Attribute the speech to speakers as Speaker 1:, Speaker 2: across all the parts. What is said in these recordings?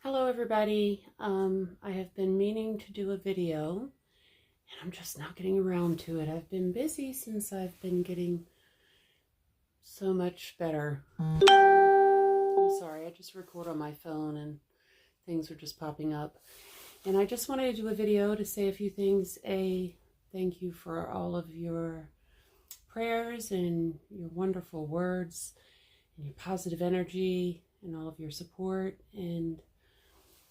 Speaker 1: Hello everybody. I have been meaning to do a video and I'm just not getting around to it. I've been busy since I've been getting so much better. I'm sorry, I just record on my phone and things are just popping up. And I just wanted to do a video to say a few things. Thank you for all of your prayers and your wonderful words and your positive energy and all of your support, and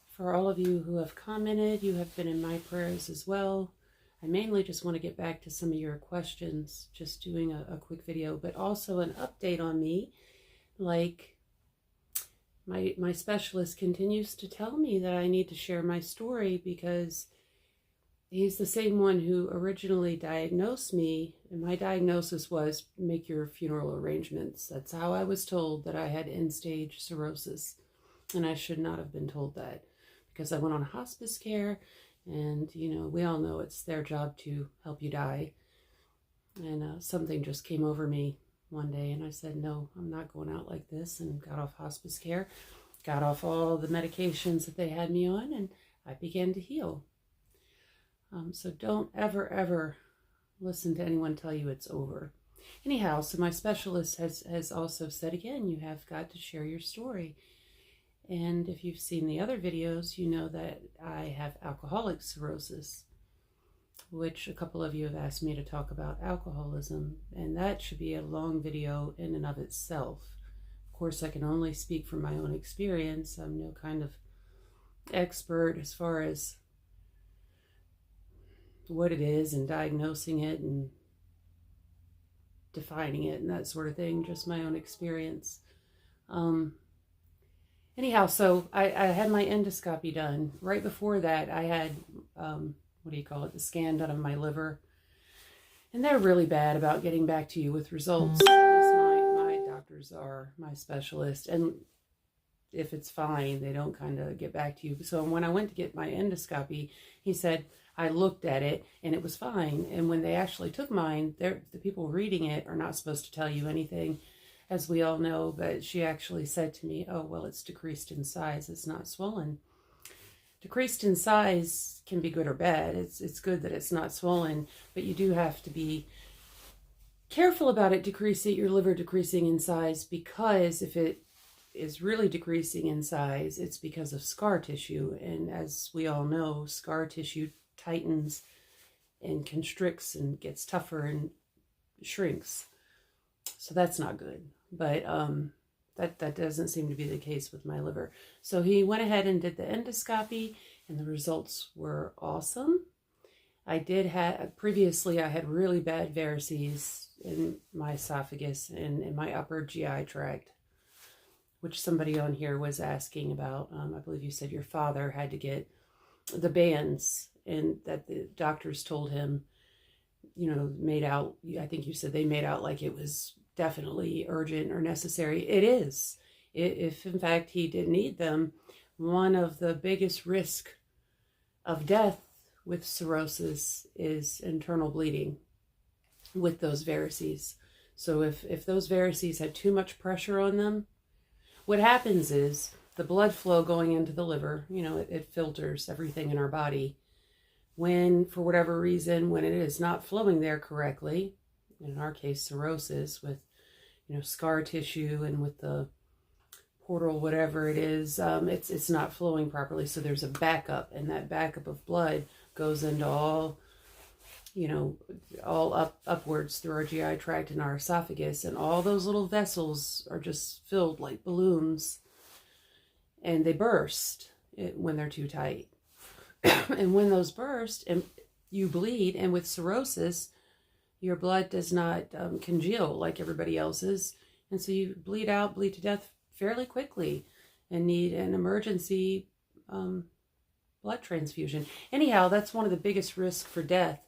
Speaker 1: for all of you who have commented. You have been in my prayers as well. I mainly just want to get back to some of your questions, just doing a quick video, but also an update on me. Like, my specialist continues to tell me that I need to share my story because he's the same one who originally diagnosed me, and my diagnosis was make your funeral arrangements. That's how I was told that I had end-stage cirrhosis, and I should not have been told that, because I went on hospice care, and, you know, we all know it's their job to help you die. And something just came over me one day, and I said, no, I'm not going out like this, and got off hospice care, got off all the medications that they had me on, and I began to heal. So don't ever listen to anyone tell you it's over. Anyhow, so my specialist has also said, again, you have got to share your story. And if you've seen the other videos, you know that I have alcoholic cirrhosis, which a couple of you have asked me to talk about alcoholism, and that should be a long video in and of itself. Of course, I can only speak from my own experience. I'm no kind of expert as far as what it is and diagnosing it and defining it and that sort of thing, just my own experience. Anyhow, so I had my endoscopy done. Right before that, I had, the scan done of my liver. And they're really bad about getting back to you with results. At least my doctors are, my specialist. And if it's fine, they don't kind of get back to you. So when I went to get my endoscopy, he said, I looked at it and it was fine. And when they actually took mine, the people reading it are not supposed to tell you anything, as we all know, but she actually said to me, oh, well, it's decreased in size. It's not swollen. Decreased in size can be good or bad. It's good that it's not swollen, but you do have to be careful about it your liver decreasing in size, because if it is really decreasing in size, it's because of scar tissue. And as we all know, scar tissue tightens and constricts and gets tougher and shrinks. So that's not good. But that doesn't seem to be the case with my liver. So he went ahead and did the endoscopy, and the results were awesome. Previously I had really bad varices in my esophagus and in my upper GI tract, which somebody on here was asking about. I believe you said your father had to get the bands, and that the doctors told him, made out, I think you said they made out like it was definitely urgent or necessary. It is. If in fact he did need them, one of the biggest risk of death with cirrhosis is internal bleeding with those varices. So if those varices had too much pressure on them, what happens is the blood flow going into the liver, it filters everything in our body. When, for whatever reason, when it is not flowing there correctly, in our case, cirrhosis with, scar tissue and with the portal, whatever it is, it's not flowing properly. So there's a backup, and that backup of blood goes into all upwards through our GI tract and our esophagus, and all those little vessels are just filled like balloons, and they burst when they're too tight. And when those burst, and you bleed, and with cirrhosis, your blood does not congeal like everybody else's, and so you bleed to death fairly quickly and need an emergency blood transfusion. Anyhow, that's one of the biggest risks for death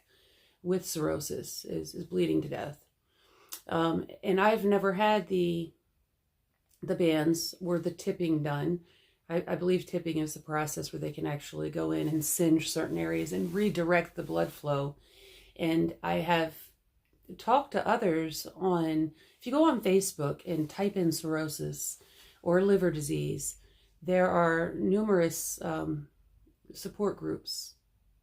Speaker 1: with cirrhosis is bleeding to death. And I've never had the bands or the tipping done. I believe tipping is the process where they can actually go in and singe certain areas and redirect the blood flow. And I have talked to others if you go on Facebook and type in cirrhosis or liver disease, there are numerous support groups,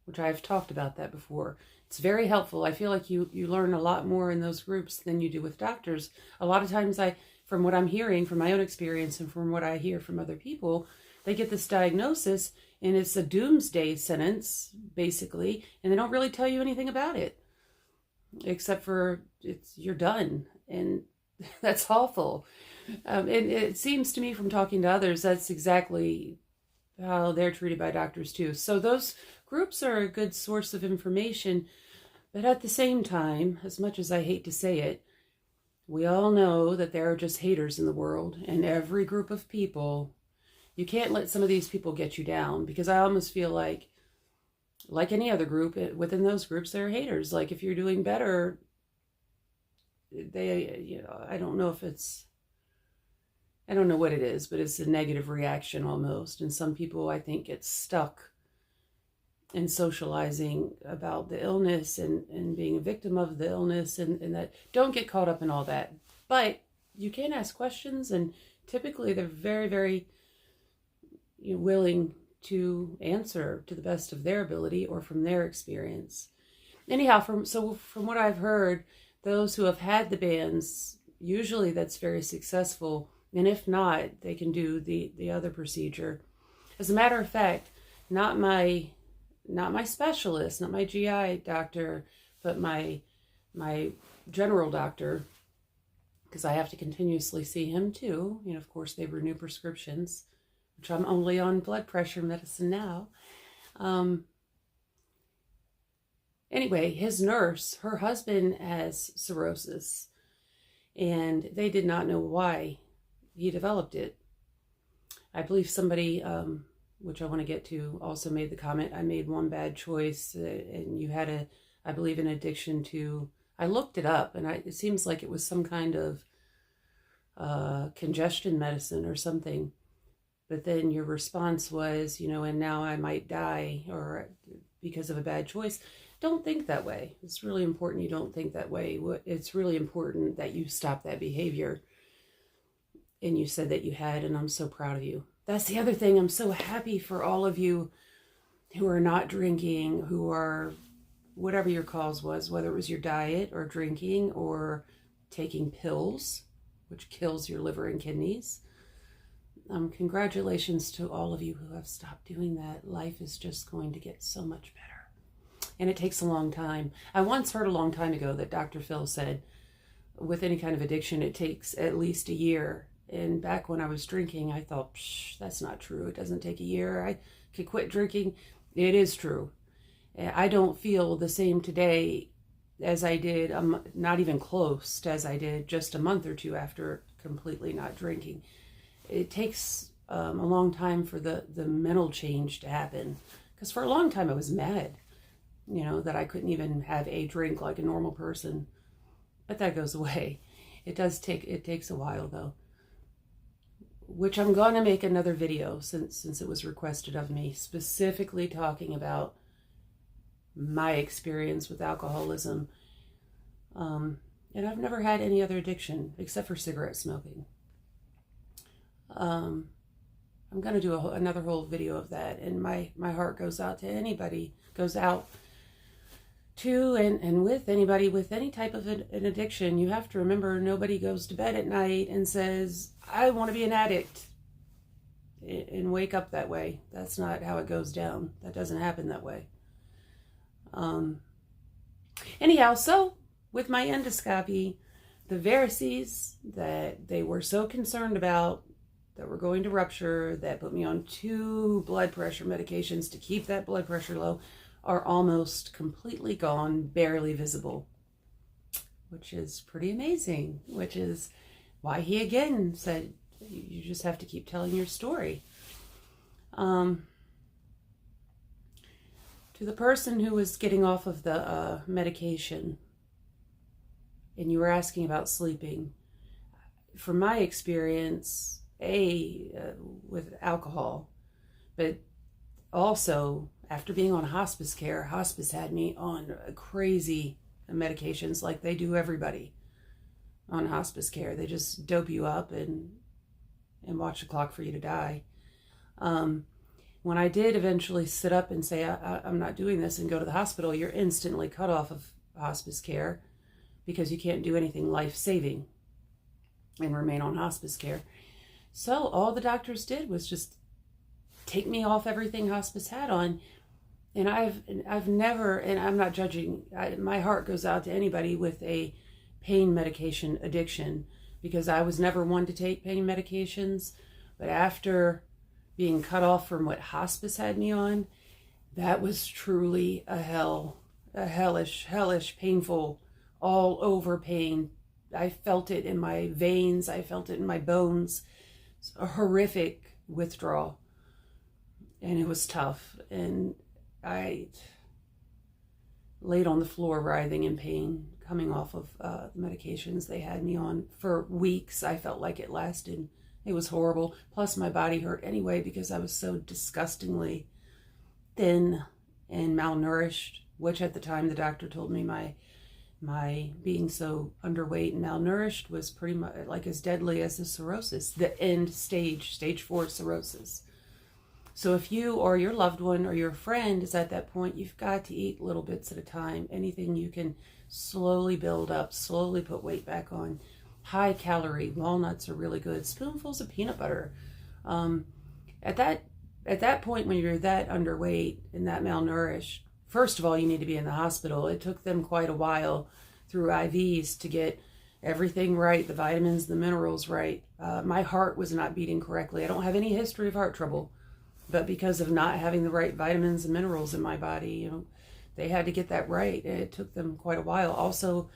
Speaker 1: which I've talked about that before. It's very helpful. I feel like you learn a lot more in those groups than you do with doctors. A lot of times from what I'm hearing from my own experience and from what I hear from other people, they get this diagnosis and it's a doomsday sentence, basically, and they don't really tell you anything about it, except for you're done. And that's awful. And it seems to me from talking to others, that's exactly how they're treated by doctors too. So those groups are a good source of information. But at the same time, as much as I hate to say it, we all know that there are just haters in the world, and every group of people, you can't let some of these people get you down, because I almost feel like any other group, within those groups, there are haters. Like if you're doing better, I don't know what it is, but it's a negative reaction almost. And some people, I think, get stuck in socializing about the illness and being a victim of the illness, and that don't get caught up in all that. But you can ask questions, and typically they're very, very willing to answer to the best of their ability or from their experience. Anyhow, from what I've heard, those who have had the bands, usually that's very successful. And if not, they can do the other procedure. As a matter of fact, not my specialist, not my GI doctor, but my general doctor, because I have to continuously see him too. Of course, they renew prescriptions, which I'm only on blood pressure medicine now. Anyway, his nurse, her husband has cirrhosis, and they did not know why he developed it. I believe somebody, which I want to get to, also made the comment, I made one bad choice, and you had I believe, an addiction to, I looked it up, and it seems like it was some kind of congestion medicine or something. But then your response was, and now I might die, or because of a bad choice. Don't think that way. It's really important you don't think that way. It's really important that you stop that behavior. And you said that you had, and I'm so proud of you. That's the other thing. I'm so happy for all of you who are not drinking, who are, whatever your cause was, whether it was your diet or drinking or taking pills, which kills your liver and kidneys. Congratulations to all of you who have stopped doing that. Life is just going to get so much better. And it takes a long time. I once heard a long time ago that Dr. Phil said, with any kind of addiction, it takes at least a year. And back when I was drinking, I thought, that's not true. It doesn't take a year. I could quit drinking. It is true. I don't feel the same today as I did, not even close to as I did just a month or two after completely not drinking. It takes a long time for the mental change to happen. Because for a long time I was mad, that I couldn't even have a drink like a normal person. But that goes away. It takes a while though. Which I'm going to make another video since it was requested of me, specifically talking about my experience with alcoholism. And I've never had any other addiction except for cigarette smoking. I'm going to do another whole video of that, and my heart goes out to anybody, goes out to and with anybody with any type of an addiction. You have to remember, nobody goes to bed at night and says, I want to be an addict, and wake up that way. That's not how it goes down. That doesn't happen that way. Anyhow, so with my endoscopy, the varices that they were so concerned about, that were going to rupture, that put me on 2 blood pressure medications to keep that blood pressure low, are almost completely gone, barely visible, which is pretty amazing, which is why he again said, you just have to keep telling your story. To the person who was getting off of the medication, and you were asking about sleeping, from my experience, with alcohol, but also after being on hospice care, hospice had me on crazy medications like they do everybody on hospice care. They just dope you up and watch the clock for you to die. When I did eventually sit up and say, I'm not doing this and go to the hospital, you're instantly cut off of hospice care because you can't do anything life-saving and remain on hospice care. So all the doctors did was just take me off everything hospice had on. And I've never, and I'm not judging, my heart goes out to anybody with a pain medication addiction, because I was never one to take pain medications. But after being cut off from what hospice had me on, that was truly a hellish, painful, all over pain. I felt it in my veins. I felt it in my bones. It's a horrific withdrawal. And it was tough. And I laid on the floor writhing in pain, coming off of the medications they had me on for weeks. I felt like it lasted. It was horrible. Plus my body hurt anyway because I was so disgustingly thin and malnourished, which at the time the doctor told me my being so underweight and malnourished was pretty much like as deadly as the cirrhosis, the end stage 4 cirrhosis. So if you or your loved one or your friend is at that point, you've got to eat little bits at a time. Anything you can slowly build up, slowly put weight back on. High calorie, walnuts are really good. Spoonfuls of peanut butter. At that point when you're that underweight and that malnourished, first of all, you need to be in the hospital. It took them quite a while through IVs to get everything right, the vitamins, the minerals right. My heart was not beating correctly. I don't have any history of heart trouble. But because of not having the right vitamins and minerals in my body, they had to get that right. It took them quite a while. Also,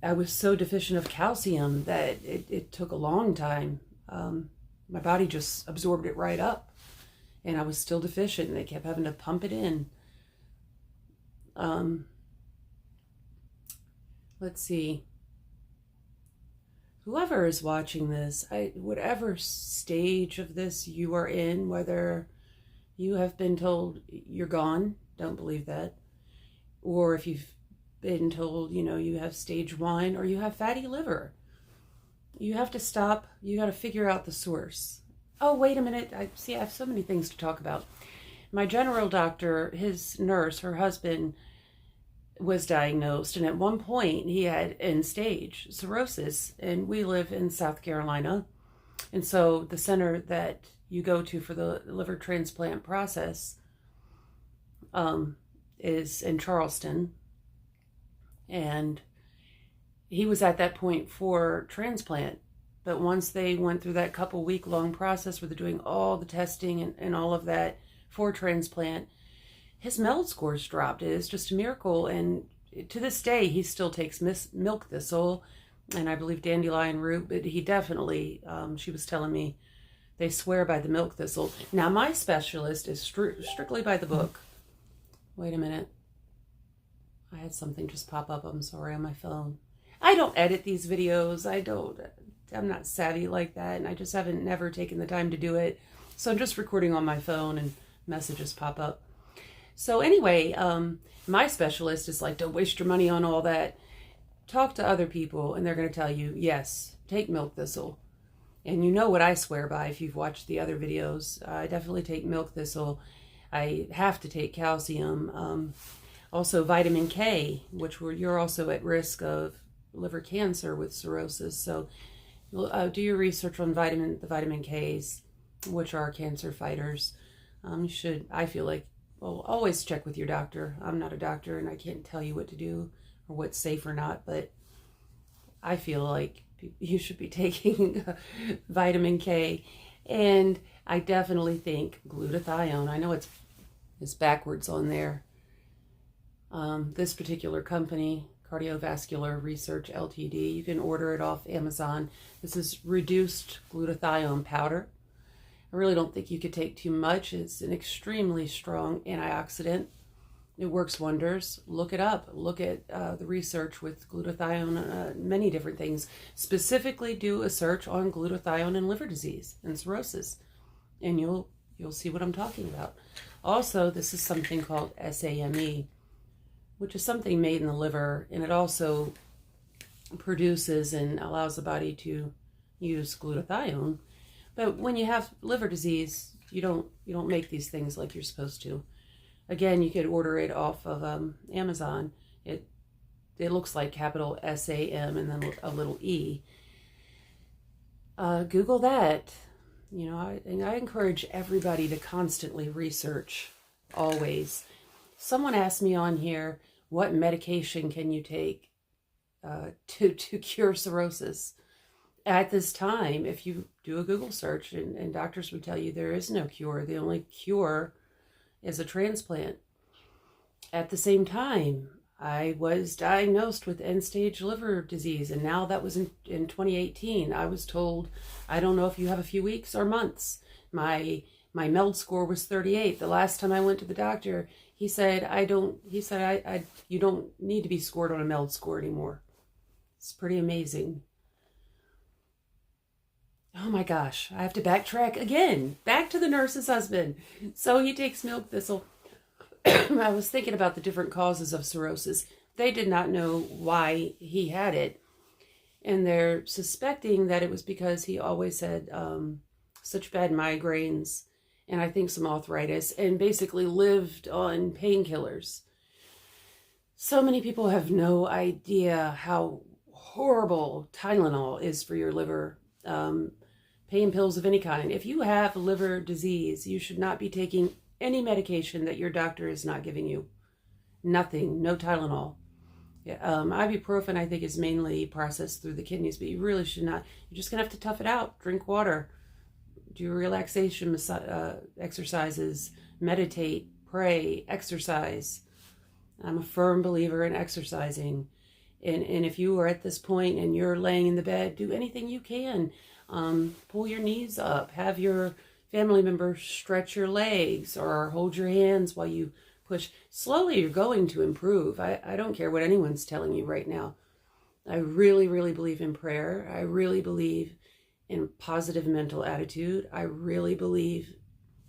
Speaker 1: I was so deficient of calcium that it took a long time. My body just absorbed it right up. And I was still deficient, and they kept having to pump it in. Let's see. Whoever is watching this, whatever stage of this you are in, whether you have been told you're gone, don't believe that, or if you've been told, you have stage 1 or you have fatty liver, you have to stop. You got to figure out the source. Oh, wait a minute. I have so many things to talk about. My general doctor, his nurse, her husband, was diagnosed, and at one point he had end stage cirrhosis, and we live in South Carolina, and so the center that you go to for the liver transplant process is in Charleston, and he was at that point for transplant. But once they went through that couple week long process where they're doing all the testing and all of that for transplant, his MELD scores dropped. It is just a miracle. And to this day, he still takes milk thistle and I believe dandelion root, but he definitely, she was telling me, they swear by the milk thistle. Now, my specialist is strictly by the book. Wait a minute. I had something just pop up, I'm sorry, on my phone. I don't edit these videos. I'm not savvy like that, and I just never taken the time to do it. So I'm just recording on my phone and messages pop up. So anyway, my specialist is like, don't waste your money on all that. Talk to other people, and they're going to tell you, yes, take milk thistle. And you know what I swear by if you've watched the other videos. I definitely take milk thistle. I have to take calcium. Also vitamin K, which you're also at risk of liver cancer with cirrhosis. So do your research on the vitamin Ks, which are cancer fighters. I feel like, always check with your doctor. I'm not a doctor and I can't tell you what to do or what's safe or not, but I feel like you should be taking vitamin K. And I definitely think glutathione. I know it's backwards on there. This particular company, Cardiovascular Research Ltd, you can order it off Amazon. This is reduced glutathione powder. I really don't think you could take too much. It's an extremely strong antioxidant. It works wonders. Look it up. Look at the research with glutathione, many different things. Specifically do a search on glutathione and liver disease and cirrhosis, and you'll see what I'm talking about. Also, this is something called SAMe, which is something made in the liver, and it also produces and allows the body to use glutathione. But when you have liver disease, You don't make these things like you're supposed to. Again, you could order it off of Amazon. It looks like capital SAM and then a little E. Google that. You know, I encourage everybody to constantly research, always. Someone asked me on here, what medication can you take to cure cirrhosis? At this time, if you do a Google search, and doctors would tell you there is no cure. The only cure is a transplant. At the same time, I was diagnosed with end-stage liver disease, and now that was in 2018. I was told, I don't know if you have a few weeks or months. My MELD score was 38. The last time I went to the doctor, he said, you don't need to be scored on a MELD score anymore. It's pretty amazing. Oh my gosh, I have to backtrack again. Back to the nurse's husband. So he takes milk thistle. I was thinking about the different causes of cirrhosis. They did not know why he had it. And they're suspecting that it was because he always had such bad migraines and I think some arthritis and basically lived on painkillers. So many people have no idea how horrible Tylenol is for your liver. Pain pills of any kind. If you have liver disease, you should not be taking any medication that your doctor is not giving you. Nothing, no Tylenol. Yeah, ibuprofen, I think, is mainly processed through the kidneys, but you really should not. You're just going to have to tough it out. Drink water. Do relaxation exercises. Meditate. Pray. Exercise. I'm a firm believer in exercising. And if you are at this point and you're laying in the bed, do anything you can. Pull your knees up. Have your family member stretch your legs or hold your hands while you push. Slowly you're going to improve. I don't care what anyone's telling you right now. I really, really believe in prayer. I really believe in positive mental attitude. I really believe,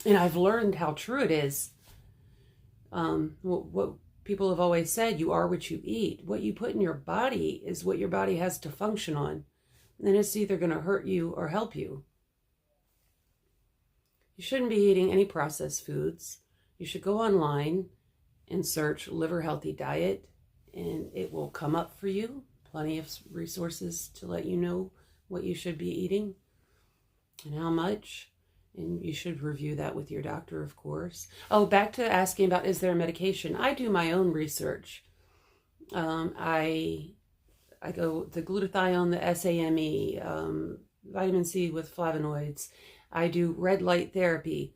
Speaker 1: and I've learned how true it is. What people have always said, you are what you eat. What you put in your body is what your body has to function on. And it's either going to hurt you or help you. You shouldn't be eating any processed foods. You should go online and search liver healthy diet, and it will come up for you. Plenty of resources to let you know what you should be eating and how much. And you should review that with your doctor, of course. Oh, back to asking about, is there a medication? I do my own research. I go the glutathione, the SAMe, vitamin C with flavonoids. I do red light therapy.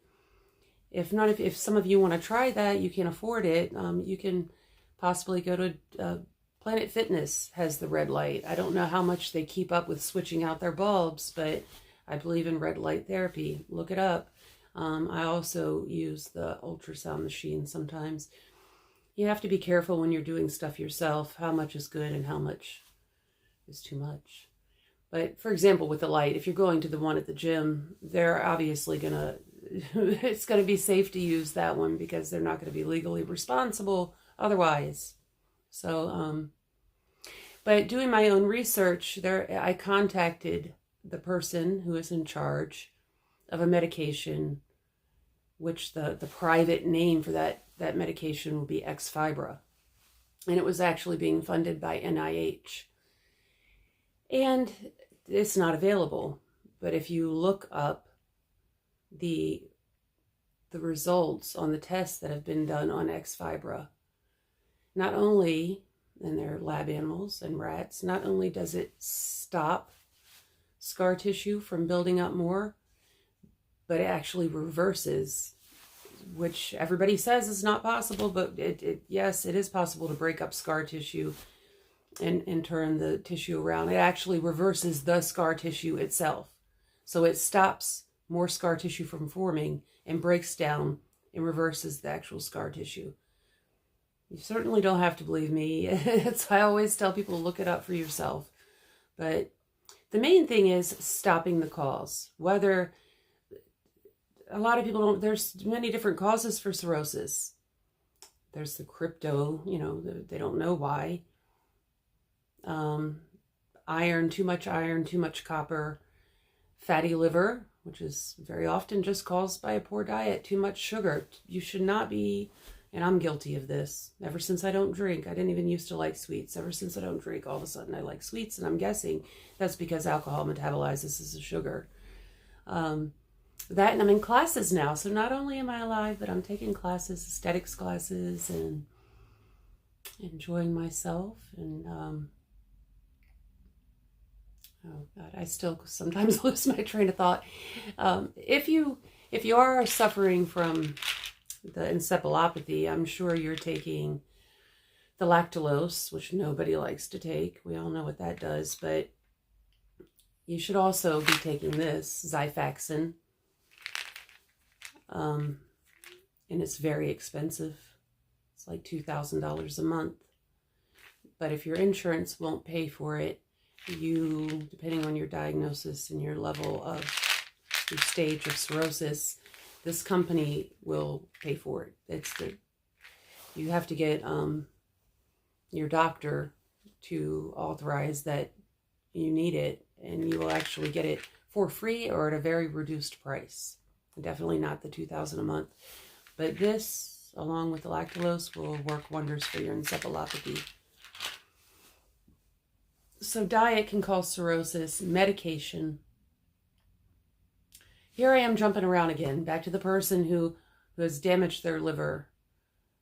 Speaker 1: If some of you want to try that, you can afford it. You can possibly go to Planet Fitness has the red light. I don't know how much they keep up with switching out their bulbs, but I believe in red light therapy. Look it up. I also use the ultrasound machine sometimes. You have to be careful when you're doing stuff yourself, how much is good and how much is too much. But for example, with the light, if you're going to the one at the gym, they're obviously it's going to be safe to use that one because they're not going to be legally responsible otherwise. So, but doing my own research, I contacted the person who is in charge of a medication, which the private name for that medication will be X-Fibra. And it was actually being funded by NIH. And it's not available. But if you look up the results on the tests that have been done on X-Fibra, not only, and they're lab animals and rats, not only does it stop scar tissue from building up more, but it actually reverses, which everybody says is not possible, but yes, it is possible to break up scar tissue and turn the tissue around. It actually reverses the scar tissue itself. So it stops more scar tissue from forming and breaks down and reverses the actual scar tissue. You certainly don't have to believe me. I always tell people to look it up for yourself. But the main thing is stopping the cause. Whether a lot of people don't, there's many different causes for cirrhosis. There's the crypto, they don't know why. Iron, too much copper, fatty liver, which is very often just caused by a poor diet, too much sugar. You should not be, and I'm guilty of this. Ever since I don't drink, I didn't even used to like sweets. Ever since I don't drink, all of a sudden I like sweets, and I'm guessing that's because alcohol metabolizes as a sugar. That, and I'm in classes now, so not only am I alive, but I'm taking classes, aesthetics classes, and enjoying myself. And oh God, I still sometimes lose my train of thought. If you are suffering from the encephalopathy, I'm sure you're taking the lactulose, which nobody likes to take. We all know what that does, but you should also be taking this, Xifaxan. And it's very expensive. It's like $2,000 a month. But if your insurance won't pay for it, you, depending on your diagnosis and your level of your stage of cirrhosis, this company will pay for it. You have to get your doctor to authorize that you need it, and you will actually get it for free or at a very reduced price. Definitely not the $2,000 a month. But this, along with the lactulose, will work wonders for your encephalopathy. So diet can cause cirrhosis, medication. Here I am jumping around again, back to the person who has damaged their liver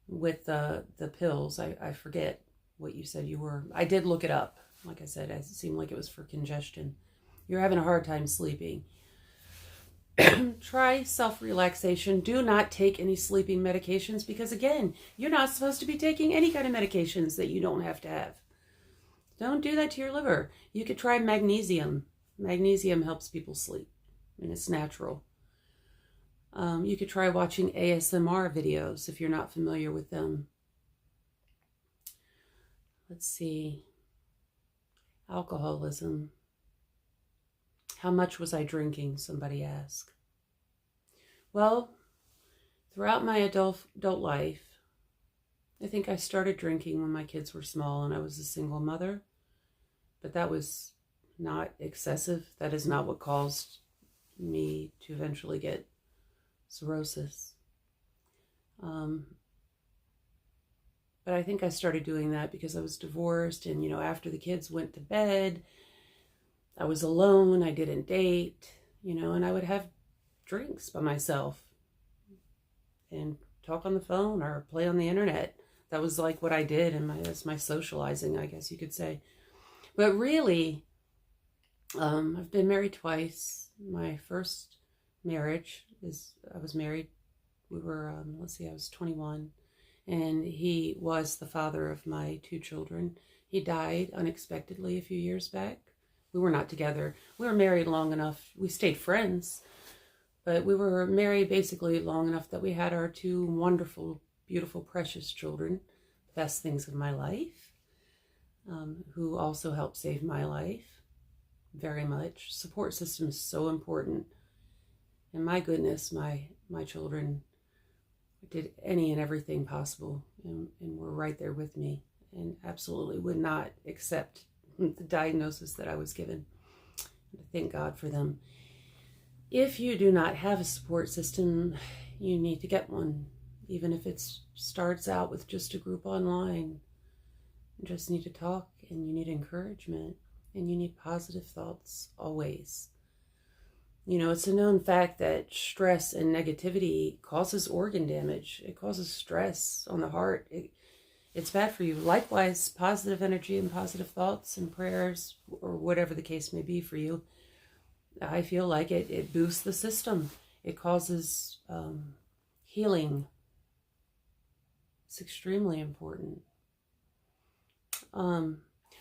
Speaker 1: with the pills. I forget what you said you were. I did look it up. Like I said, it seemed like it was for congestion. You're having a hard time sleeping. Try self-relaxation. Do not take any sleeping medications because, again, you're not supposed to be taking any kind of medications that you don't have to have. Don't do that to your liver. You could try magnesium. Magnesium helps people sleep, and it's natural. You could try watching ASMR videos if you're not familiar with them. Let's see. Alcoholism. How much was I drinking? Somebody asked. Well, throughout my adult life, I think I started drinking when my kids were small and I was a single mother. But that was not excessive. That is not what caused me to eventually get cirrhosis. But I think I started doing that because I was divorced, and, you know, after the kids went to bed, I was alone, I didn't date, you know, and I would have drinks by myself and talk on the phone or play on the internet. That was like what I did, and that's my socializing, I guess you could say. But really, I've been married twice. My first marriage I was married, we were, I was 21, and he was the father of my 2 children. He died unexpectedly a few years back. We were not together. We were married long enough. We stayed friends, but we were married basically long enough that we had our 2 wonderful, beautiful, precious children, the best things of my life, who also helped save my life very much. Support system is so important. And my goodness, my children did any and everything possible and were right there with me and absolutely would not accept the diagnosis that I was given. Thank God for them. If you do not have a support system, you need to get one, even if it starts out with just a group online. You just need to talk, and you need encouragement, and you need positive thoughts always. You know, it's a known fact that stress and negativity causes organ damage. It causes stress on the heart. It's bad for you. Likewise, positive energy and positive thoughts and prayers, or whatever the case may be for you, I feel like it boosts the system. It causes healing. It's extremely important.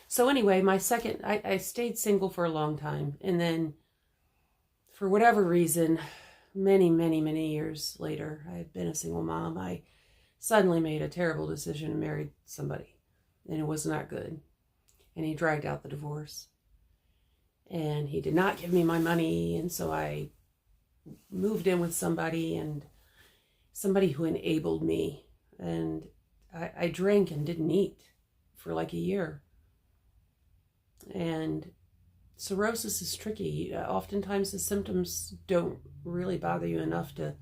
Speaker 1: So anyway, I stayed single for a long time. And then, for whatever reason, many, many, many years later, I had been a single mom. I suddenly made a terrible decision and married somebody, and it was not good. And he dragged out the divorce, and he did not give me my money, and so I moved in with somebody who enabled me, and I drank and didn't eat for like a year, and cirrhosis is tricky. Oftentimes the symptoms don't really bother you enough to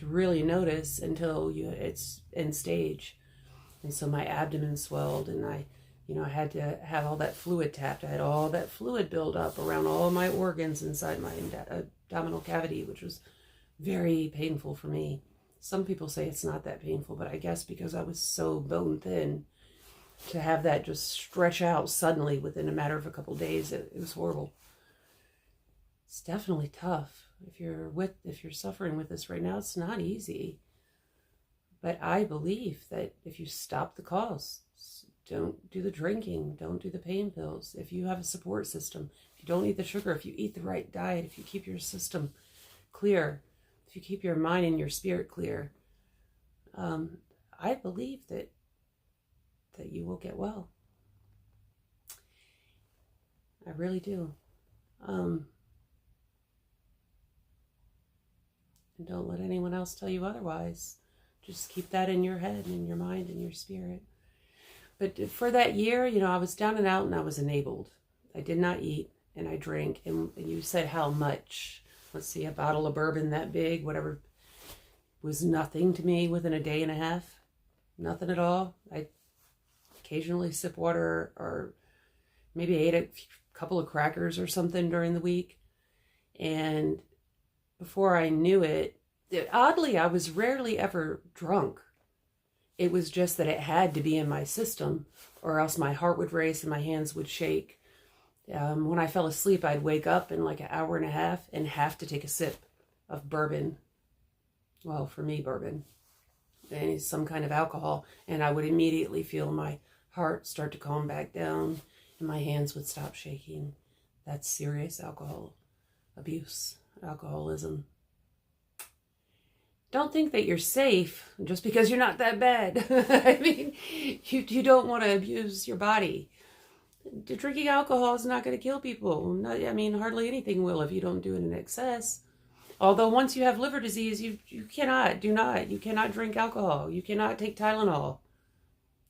Speaker 1: really notice until it's end stage. And so my abdomen swelled, and I had to have all that fluid tapped. I had all that fluid build up around all my organs inside my abdominal cavity, which was very painful for me. Some people say it's not that painful, but I guess because I was so bone thin, to have that just stretch out suddenly within a matter of a couple of days, it was horrible. It's definitely tough. If you're suffering with this right now, it's not easy. But I believe that if you stop the cause, don't do the drinking, don't do the pain pills, if you have a support system, if you don't eat the sugar, if you eat the right diet, if you keep your system clear, if you keep your mind and your spirit clear, I believe that you will get well. I really do. And don't let anyone else tell you otherwise. Just keep that in your head and in your mind and your spirit. But for that year, I was down and out and I was enabled. I did not eat and I drank. And you said how much? Let's see, a bottle of bourbon that big, whatever, was nothing to me within a day and a half. Nothing at all. I occasionally sip water, or maybe ate a couple of crackers or something during the week. And before I knew it, oddly, I was rarely ever drunk. It was just that it had to be in my system, or else my heart would race and my hands would shake. When I fell asleep, I'd wake up in like an hour and a half and have to take a sip of bourbon. Well, for me, bourbon. And some kind of alcohol. And I would immediately feel my heart start to calm back down and my hands would stop shaking. That's serious alcohol abuse, alcoholism. Don't think that you're safe just because you're not that bad. I mean, you don't want to abuse your body. Drinking alcohol is not going to kill people. Hardly anything will if you don't do it in excess. Although once you have liver disease, you cannot drink alcohol. You cannot take Tylenol.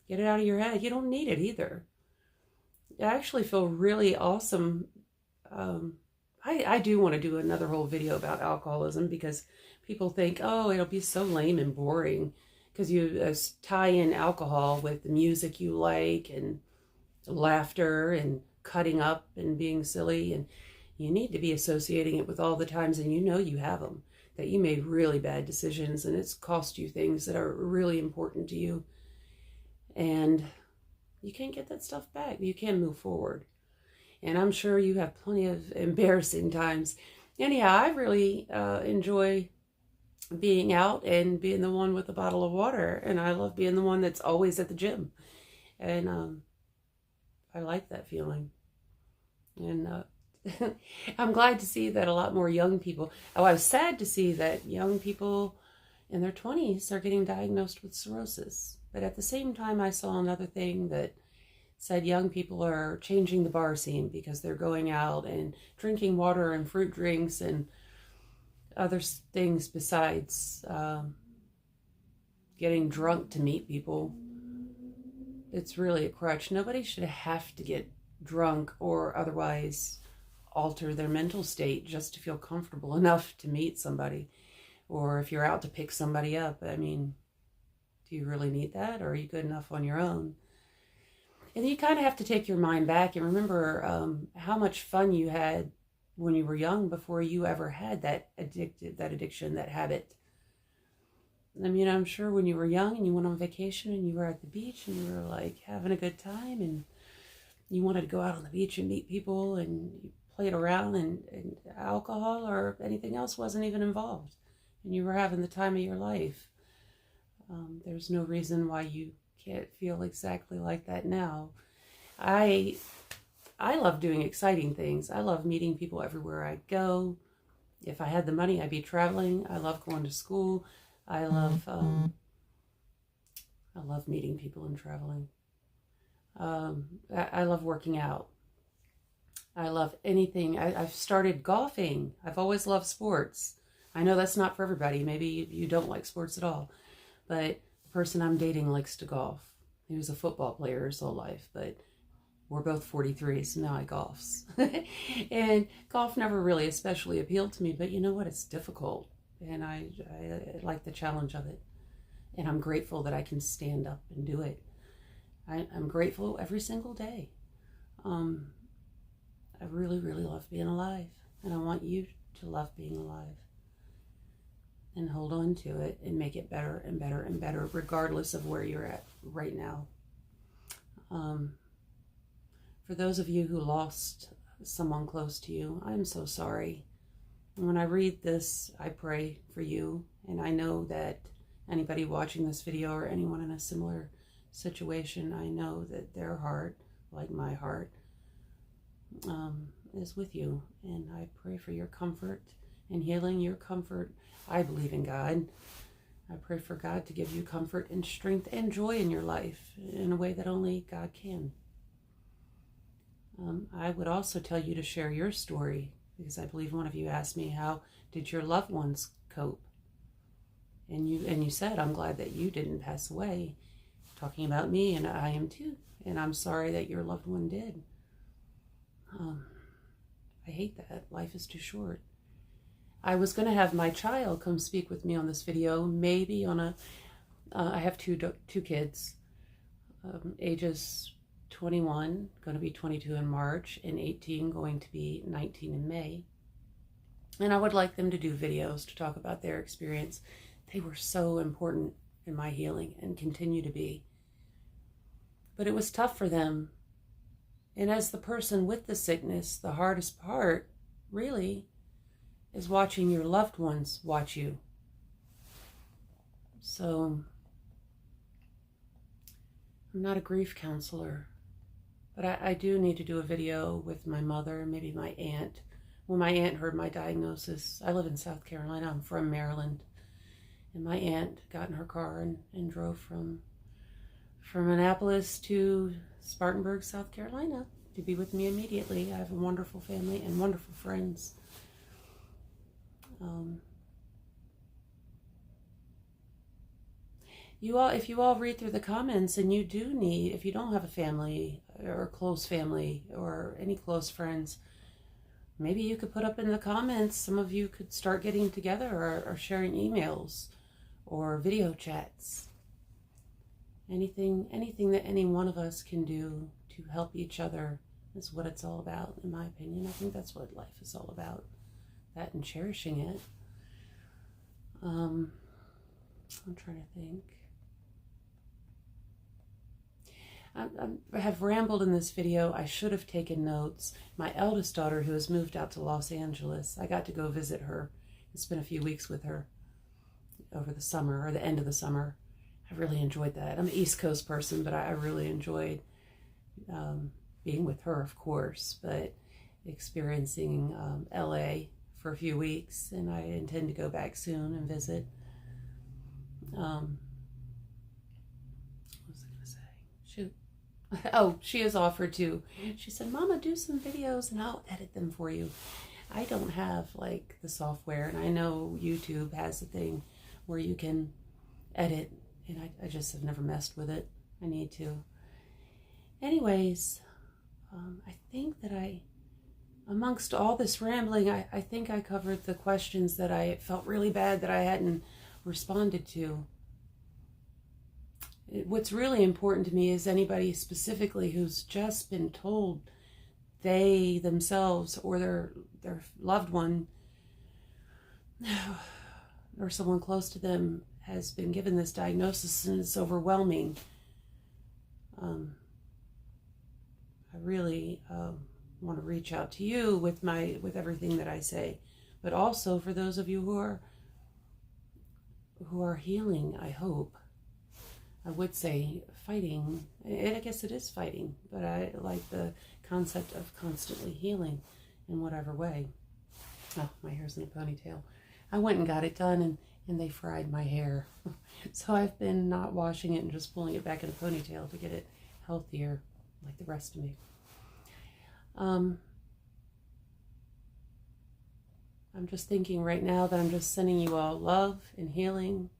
Speaker 1: Get it out of your head. You don't need it either. I actually feel really awesome. I do want to do another whole video about alcoholism, because people think, oh, it'll be so lame and boring because you tie in alcohol with the music you like and laughter and cutting up and being silly. And you need to be associating it with all the times, and you have them, that you made really bad decisions and it's cost you things that are really important to you. And you can't get that stuff back. You can move forward. And I'm sure you have plenty of embarrassing times. Anyhow, I really enjoy being out and being the one with a bottle of water. And I love being the one that's always at the gym. And I like that feeling. And I'm glad to see that a lot more young people... I was sad to see that young people in their 20s are getting diagnosed with cirrhosis. But at the same time, I saw another thing that said young people are changing the bar scene because they're going out and drinking water and fruit drinks and other things besides getting drunk to meet people. It's really a crutch. Nobody should have to get drunk or otherwise alter their mental state just to feel comfortable enough to meet somebody. Or if you're out to pick somebody up, do you really need that? Or are you good enough on your own? And you kind of have to take your mind back and remember how much fun you had when you were young before you ever had that addiction, that habit. I'm sure when you were young and you went on vacation and you were at the beach and you were like having a good time and you wanted to go out on the beach and meet people and you played around and alcohol or anything else wasn't even involved and you were having the time of your life. There's no reason why you can't feel exactly like that now. I love doing exciting things. I love meeting people everywhere I go. If I had the money, I'd be traveling. I love going to school. I love meeting people and traveling. I love working out. I love anything. I've started golfing. I've always loved sports. I know that's not for everybody. Maybe you don't like sports at all. But the person I'm dating likes to golf. He was a football player his whole life, but We're both 43, so now I golfs. And golf never really especially appealed to me, but you know what? It's difficult. And I like the challenge of it. And I'm grateful that I can stand up and do it. I'm grateful every single day. I really, really love being alive. And I want you to love being alive. And hold on to it and make it better and better and better, regardless of where you're at right now. For those of you who lost someone close to you, I'm so sorry. And when I read this, I pray for you. And I know that anybody watching this video or anyone in a similar situation, I know that their heart, like my heart, is with you. And I pray for your comfort and healing, your comfort. I believe in God. I pray for God to give you comfort and strength and joy in your life in a way that only God can. I would also tell you to share your story, because I believe one of you asked me, how did your loved ones cope? And you said, I'm glad that you didn't pass away, talking about me, and I am too. And I'm sorry that your loved one did. I hate that. Life is too short. I was going to have my child come speak with me on this video, maybe on I have two kids, ages 21, going to be 22 in March, and 18, going to be 19 in May. And I would like them to do videos to talk about their experience. They were so important in my healing and continue to be. But it was tough for them. And as the person with the sickness, the hardest part, really, is watching your loved ones watch you. So, I'm not a grief counselor, but I do need to do a video with my mother, maybe my aunt. When my aunt heard my diagnosis, I live in South Carolina, I'm from Maryland, and my aunt got in her car and drove from Annapolis to Spartanburg, South Carolina, to be with me immediately. I have a wonderful family and wonderful friends. If you all read through the comments, and you do need, if you don't have a family or a close family or any close friends, maybe you could put up in the comments, some of you could start getting together or sharing emails or video chats. Anything that any one of us can do to help each other is what it's all about, in my opinion. I think that's what life is all about, that and cherishing it. I'm trying to think. I have rambled in this video. I should have taken notes. My eldest daughter, who has moved out to Los Angeles, I got to go visit her and spend a few weeks with her over the summer, or the end of the summer. I really enjoyed that. I'm an East Coast person, but I really enjoyed being with her, of course, but experiencing LA for a few weeks, and I intend to go back soon and visit. What was I going to say? Shoot. Oh, she has offered to. She said, Mama, do some videos and I'll edit them for you. I don't have like the software, and I know YouTube has a thing where you can edit, and I just have never messed with it. I need to. Anyways, I think that amongst all this rambling, I think I covered the questions that I felt really bad that I hadn't responded to. What's really important to me is anybody specifically who's just been told they themselves or their loved one or someone close to them has been given this diagnosis, and it's overwhelming. I really want to reach out to you with everything that I say, but also for those of you who are healing, I hope. I would say fighting, and I guess it is fighting, but I like the concept of constantly healing in whatever way. Oh, my hair's in a ponytail. I went and got it done, and they fried my hair. So I've been not washing it and just pulling it back in a ponytail to get it healthier, like the rest of me. I'm just thinking right now that I'm just sending you all love and healing,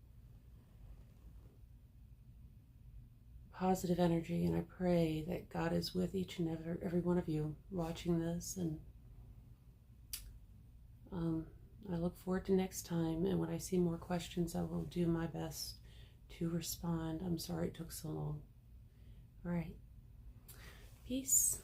Speaker 1: positive energy, and I pray that God is with each and every one of you watching this, and I look forward to next time, and when I see more questions, I will do my best to respond. I'm sorry it took so long. All right. Peace.